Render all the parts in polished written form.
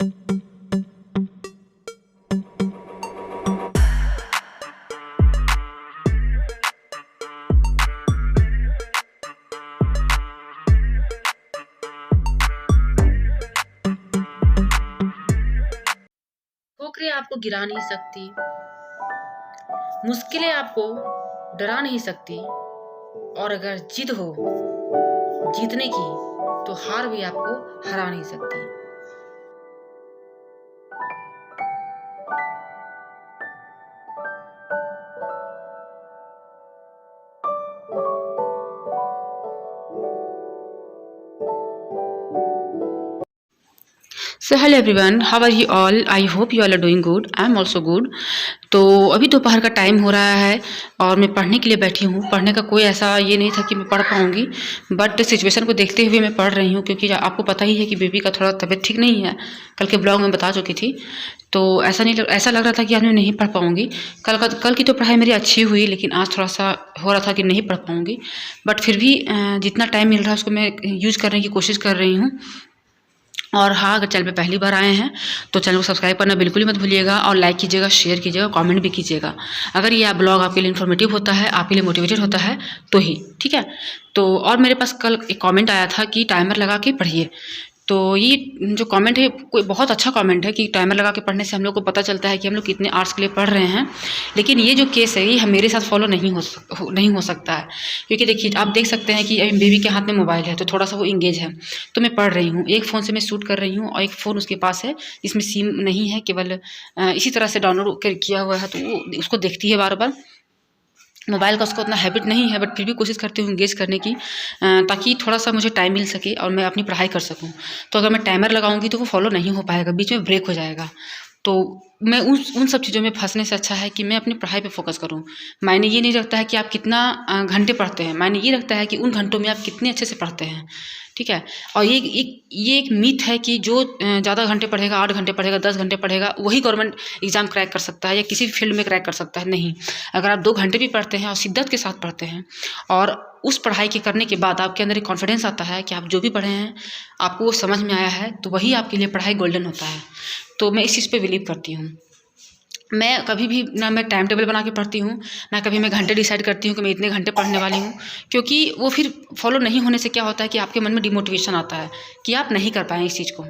ठोकरें आपको गिरा नहीं सकती, मुश्किलें आपको डरा नहीं सकती, और अगर जिद हो जीतने की तो हार भी आपको हरा नहीं सकती। So hello everyone, how are you all? I hope you all are doing good. I am also good. तो अभी दोपहर का टाइम हो रहा है और मैं पढ़ने के लिए बैठी हूँ। पढ़ने का कोई ऐसा ये नहीं था कि मैं पढ़ पाऊँगी, बट सिचुएशन को देखते हुए मैं पढ़ रही हूँ, क्योंकि आपको पता ही है कि बेबी का थोड़ा तबीयत ठीक नहीं है। कल के ब्लॉग में बता चुकी थी। तो ऐसा लग रहा था कि आज मैं नहीं पढ़ पाऊँगी। कल की तो पढ़ाई मेरी अच्छी हुई, लेकिन आज थोड़ा सा हो रहा था कि नहीं पढ़ पाऊँगी। बट फिर भी जितना टाइम मिल रहा है उसको मैं यूज़ करने की कोशिश कर रही हूँ। और हाँ, अगर चैनल पे पहली बार आए हैं तो चैनल को सब्सक्राइब करना बिल्कुल ही मत भूलिएगा, और लाइक कीजिएगा, शेयर कीजिएगा, कमेंट भी कीजिएगा। अगर ये ब्लॉग आपके लिए इन्फॉर्मेटिव होता है, आपके लिए मोटिवेटेड होता है तो ही, ठीक है। तो और मेरे पास कल एक कमेंट आया था कि टाइमर लगा के पढ़िए। तो ये जो कमेंट है कोई बहुत अच्छा कमेंट है कि टाइमर लगा के पढ़ने से हम लोग को पता चलता है कि हम लोग कितने आवर्स के लिए पढ़ रहे हैं। लेकिन ये जो केस है ये मेरे साथ फॉलो नहीं हो सकता है, क्योंकि देखिए आप देख सकते हैं कि अभी बेबी के हाथ में मोबाइल है तो थोड़ा सा वो इंगेज है। तो मैं पढ़ रही हूँ, एक फ़ोन से मैं शूट कर रही हूँ और एक फ़ोन उसके पास है जिसमें सिम नहीं है, केवल इसी तरह से डाउनलोड किया हुआ है, तो वो उसको देखती है बार बार। मोबाइल का उसको उतना हैबिट नहीं है, बट फिर भी कोशिश करती हूँ इंगेज करने की, ताकि थोड़ा सा मुझे टाइम मिल सके और मैं अपनी पढ़ाई कर सकूँ। तो अगर मैं टाइमर लगाऊंगी तो वो फॉलो नहीं हो पाएगा, बीच में ब्रेक हो जाएगा। तो मैं उन सब चीज़ों में फंसने से अच्छा है कि मैं अपनी पढ़ाई पे फोकस करूँ। मायने ये नहीं रखता है कि आप कितना घंटे पढ़ते हैं, मायने ये रखता है कि उन घंटों में आप कितने अच्छे से पढ़ते हैं, ठीक है। और ये एक मिथ है कि जो ज़्यादा घंटे पढ़ेगा, 8 घंटे पढ़ेगा, 10 घंटे पढ़ेगा, वही गवर्नमेंट एग्ज़ाम क्रैक कर सकता है या किसी भी फील्ड में क्रैक कर सकता है। नहीं, अगर आप 2 घंटे भी पढ़ते हैं और शिद्दत के साथ पढ़ते हैं, और उस पढ़ाई के करने के बाद आपके अंदर एक कॉन्फिडेंस आता है कि आप जो भी पढ़े हैं आपको वो समझ में आया है, तो वही आपके लिए पढ़ाई गोल्डन होता है। तो मैं इस चीज़ पे बिलीव करती हूँ। मैं कभी भी ना मैं टाइम टेबल बना के पढ़ती हूँ, ना कभी मैं घंटे डिसाइड करती हूँ कि मैं इतने घंटे पढ़ने वाली हूँ, क्योंकि वो फिर फॉलो नहीं होने से क्या होता है कि आपके मन में डिमोटिवेशन आता है कि आप नहीं कर पाएँ इस चीज़ को।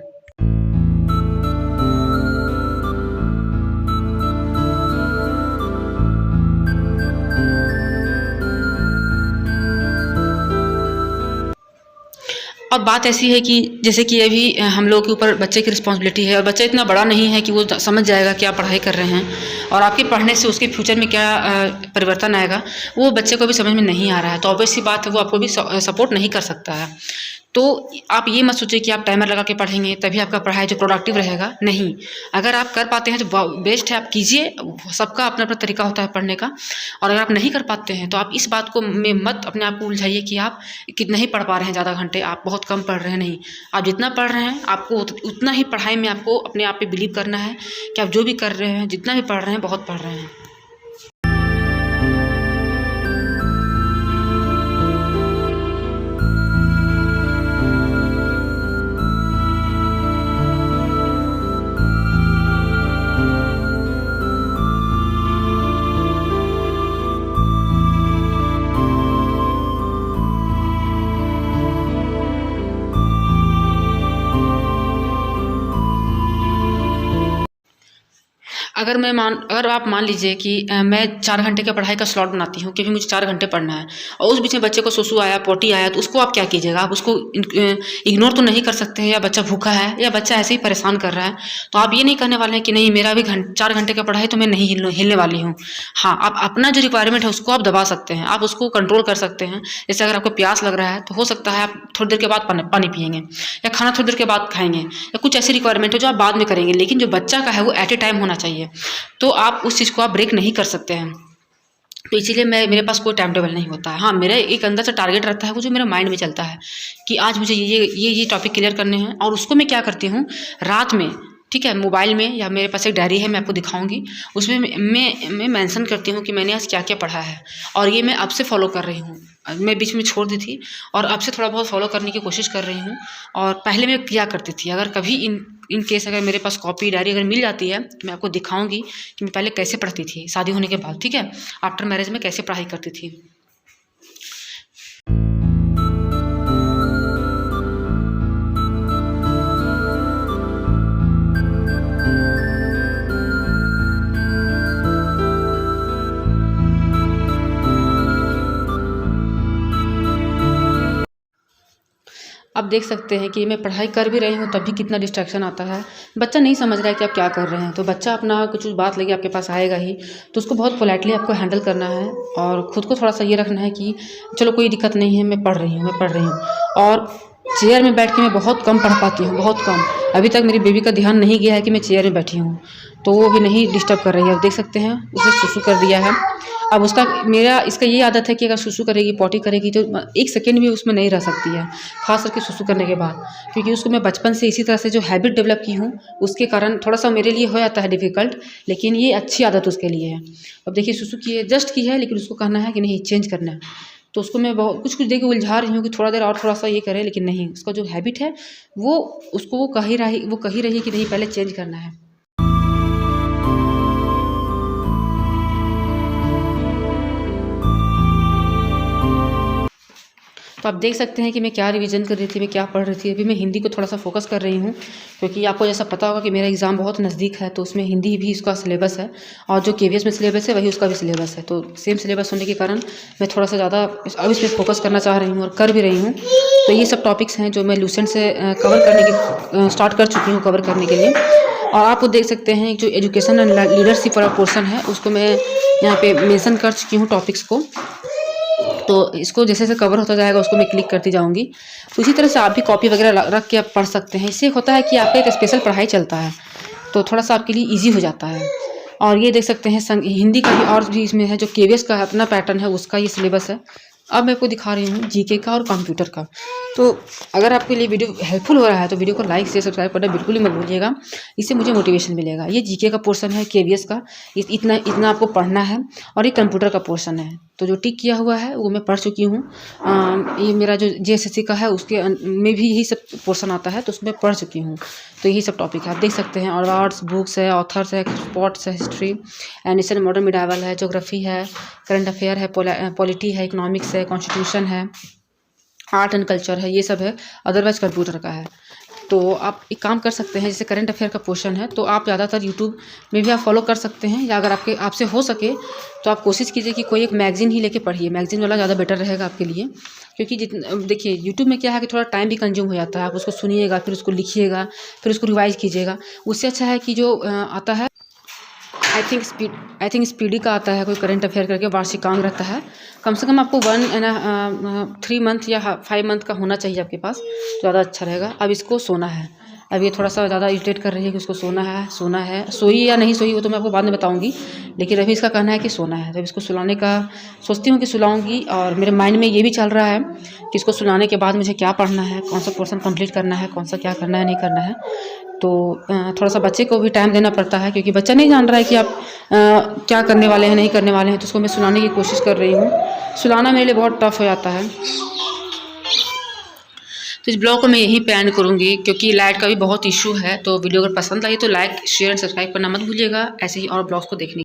और बात ऐसी है कि जैसे कि अभी हम लोग के ऊपर बच्चे की रिस्पॉन्सिबिलिटी है, और बच्चा इतना बड़ा नहीं है कि वो समझ जाएगा कि आप पढ़ाई कर रहे हैं और आपके पढ़ने से उसके फ्यूचर में क्या परिवर्तन आएगा, वो बच्चे को भी समझ में नहीं आ रहा है। तो ऑब्वियस सी बात है वो आपको भी सपोर्ट नहीं कर सकता है। तो आप ये मत सोचिए कि आप टाइमर लगा के पढ़ेंगे तभी आपका पढ़ाई जो प्रोडक्टिव रहेगा। नहीं, अगर आप कर पाते हैं तो बेस्ट है, आप कीजिए। सबका अपना अपना तरीका होता है पढ़ने का, और अगर आप नहीं कर पाते हैं तो आप इस बात को में मत अपने आप को उलझाइए कि आप कितना ही पढ़ पा रहे हैं, ज़्यादा घंटे आप बहुत कम पढ़ रहे हैं। नहीं, आप जितना पढ़ रहे हैं आपको उतना ही पढ़ाई में आपको अपने आप पे बिलीव करना है कि आप जो भी कर रहे हैं, जितना भी पढ़ रहे हैं, बहुत पढ़ रहे हैं। अगर आप मान लीजिए कि मैं 4 घंटे का पढ़ाई का स्लॉट बनाती हूँ, क्योंकि मुझे 4 घंटे पढ़ना है, और उस बीच में बच्चे को सुसु आया, पोटी आया, तो उसको आप क्या कीजिएगा? आप उसको इग्नोर तो नहीं कर सकते हैं, या बच्चा भूखा है या बच्चा ऐसे ही परेशान कर रहा है, तो आप ये नहीं करने वाले हैं कि नहीं मेरा भी 4 घंटे का पढ़ाई तो मैं नहीं हिलने वाली हूँ। हाँ, आप अपना जो रिक्वायरमेंट है उसको आप दबा सकते हैं, आप उसको कंट्रोल कर सकते हैं। जैसे अगर आपको प्यास लग रहा है तो हो सकता है आप थोड़ी देर के बाद पानी पिएंगे, या खाना थोड़ी देर के बाद खाएंगे, या कुछ ऐसी रिक्वायरमेंट है जो आप बाद में करेंगे, लेकिन जो बच्चा का है वो एट ए टाइम होना चाहिए। तो आप उस चीज़ को आप ब्रेक नहीं कर सकते हैं। तो इसीलिए मेरे पास कोई टाइम टेबल नहीं होता है। हाँ, मेरा एक अंदर से टारगेट रहता है, वो जो मेरे माइंड में चलता है कि आज मुझे ये टॉपिक क्लियर करने हैं, और उसको मैं क्या करती हूँ रात में, ठीक है, मोबाइल में, या मेरे पास एक डायरी है, मैं आपको दिखाऊंगी, उसमें मैं मेंशन करती हूँ कि मैंने आज क्या क्या पढ़ा है, और ये मैं अब से फॉलो कर रही हूँ। मैं बीच में छोड़ दी थी और अब से थोड़ा बहुत फॉलो करने की कोशिश कर रही हूँ। और पहले मैं किया करती थी, अगर कभी इन केस अगर मेरे पास कॉपी डायरी अगर मिल जाती है तो मैं आपको दिखाऊंगी कि मैं पहले कैसे पढ़ती थी शादी होने के बाद, ठीक है, आफ्टर मैरिज में कैसे पढ़ाई करती थी। आप देख सकते हैं कि मैं पढ़ाई कर भी रही हूँ तब भी कितना डिस्ट्रैक्शन आता है। बच्चा नहीं समझ रहा है कि आप क्या कर रहे हैं, तो बच्चा अपना कुछ बात लेके आपके पास आएगा ही, तो उसको बहुत पोलाइटली आपको हैंडल करना है और ख़ुद को थोड़ा सा ये रखना है कि चलो कोई दिक्कत नहीं है, मैं पढ़ रही हूँ। और चेयर में बैठ के मैं बहुत कम पढ़ पाती हूँ, बहुत कम। अभी तक मेरी बेबी का ध्यान नहीं गया है कि मैं चेयर में बैठी हूँ, तो वो भी नहीं डिस्टर्ब कर रही है। आप देख सकते हैं उसने सुसु कर दिया है। अब इसका ये आदत है कि अगर सुसु करेगी, पॉटी करेगी तो 1 सेकेंड भी उसमें नहीं रह सकती है, खास करके सुसु करने के बाद, क्योंकि उसको मैं बचपन से इसी तरह से जो हैबिट डेवलप की हूँ उसके कारण थोड़ा सा मेरे लिए हो जाता है डिफ़िकल्ट, लेकिन ये अच्छी आदत उसके लिए है। अब देखिए सुसु जस्ट की है, लेकिन उसको कहना है कि नहीं चेंज करना है, तो उसको मैं बहुत कुछ देके उलझा रही हूँ कि थोड़ा देर और थोड़ा सा ये करे, लेकिन नहीं, उसका जो हैबिट है वो उसको वो कह ही रही है कि नहीं पहले चेंज करना है। तो आप देख सकते हैं कि मैं क्या रिवीजन कर रही थी, मैं क्या पढ़ रही थी। अभी मैं हिंदी को थोड़ा सा फोकस कर रही हूँ, क्योंकि आपको जैसा पता होगा कि मेरा एग्ज़ाम बहुत नज़दीक है, तो उसमें हिंदी भी इसका सिलेबस है और जो केवीएस में सिलेबस है वही उसका भी सिलेबस है, तो सेम सिलेबस होने के कारण मैं थोड़ा सा ज़्यादा अब इस पर फोकस करना चाह रही हूँ और कर भी रही हूँ। तो ये सब टॉपिक्स हैं जो मैं लूसेंट से कवर करने की स्टार्ट कर चुकी हूँ कवर करने के लिए। और आप देख सकते हैं जो एजुकेशन एंड लीडरशिप वाला पोर्सन है उसको मैं यहाँ पे मेंशन कर चुकी हूँ टॉपिक्स को, तो इसको जैसे जैसे कवर होता जाएगा उसको मैं क्लिक करती जाऊंगी। तो इसी तरह से आप भी कॉपी वगैरह रख के आप पढ़ सकते हैं। इससे होता है कि आपका एक स्पेशल पढ़ाई चलता है, तो थोड़ा सा आपके लिए इजी हो जाता है। और ये देख सकते हैं हिंदी का भी और भी इसमें है, जो केवीएस का अपना पैटर्न है उसका ये सिलेबस है। अब मैं आपको दिखा रही हूँ जीके का और कंप्यूटर का। तो अगर आपके लिए वीडियो हेल्पफुल हो रहा है तो वीडियो को लाइक शेयर सब्सक्राइब करना बिल्कुल ही मत भूलिएगा, इससे मुझे मोटिवेशन मिलेगा। ये जीके का पोर्शन है केवीएस का, इतना आपको पढ़ना है। और ये कंप्यूटर का पोर्शन है, तो जो टिक किया हुआ है वो मैं पढ़ चुकी हूँ। ये मेरा जो जेएसएससी का है उसके में भी यही सब पोर्शन आता है, तो उसमें पढ़ चुकी हूँ। तो यही सब टॉपिक है, आप देख सकते हैं। और अवार्ड्स, बुक्स है, ऑथर्स है, स्पॉट्स है, हिस्ट्री, एनिशन, मॉडर्न मिडावल है, ज्योग्राफी है, करंट अफेयर है, पॉलिटी है, इकोनॉमिक्स है, कॉन्स्टिट्यूशन है, आर्ट एंड कल्चर है, ये सब है। अदरवाइज कंप्यूटर का है। तो आप एक काम कर सकते हैं, जैसे करंट अफेयर का पोर्शन है तो आप ज़्यादातर यूट्यूब में भी आप फॉलो कर सकते हैं, या अगर आपसे हो सके तो आप कोशिश कीजिए कि कोई एक मैगजीन ही लेके पढ़िए। मैगजीन वाला ज़्यादा बेटर रहेगा आपके लिए, क्योंकि देखिए यूट्यूब में क्या है कि थोड़ा टाइम भी कंज्यूम हो जाता है। आप उसको सुनिएगा, फिर उसको लिखिएगा, फिर उसको रिवाइज कीजिएगा। उससे अच्छा है कि जो आता है आई थिंक स्पीडी का आता है, कोई करंट अफेयर करके वार्षिकांक रहता है। कम से कम आपको 3 मंथ या 5 मंथ का होना चाहिए आपके पास, ज़्यादा अच्छा रहेगा। अब इसको सोना है, अब ये थोड़ा सा ज़्यादा इरिटेट कर रही है कि उसको सोना है। सोई या नहीं सोई वो तो मैं आपको बाद में बताऊंगी, लेकिन अभी इसका कहना है कि सोना है। जब इसको सुलाने का सोचती हूँ कि सुलाऊंगी, और मेरे माइंड में ये भी चल रहा है कि इसको सुलाने के बाद मुझे क्या पढ़ना है, कौन सा पोर्शन कंप्लीट करना है, कौन सा क्या करना है नहीं करना है। तो थोड़ा सा बच्चे को भी टाइम देना पड़ता है, क्योंकि बच्चा नहीं जान रहा है कि आप क्या करने वाले हैं नहीं करने वाले हैं, तो उसको मैं सुलाने की कोशिश कर रही हूँ। सुलाना मेरे लिए बहुत टफ हो जाता है। तो इस ब्लॉग को मैं यहीं पे एंड करूँगी, क्योंकि लाइट का भी बहुत इशू है। तो वीडियो अगर पसंद आई तो लाइक शेयर एंड सब्सक्राइब करना मत भूलिएगा, ऐसे ही और ब्लॉग्स को देखने।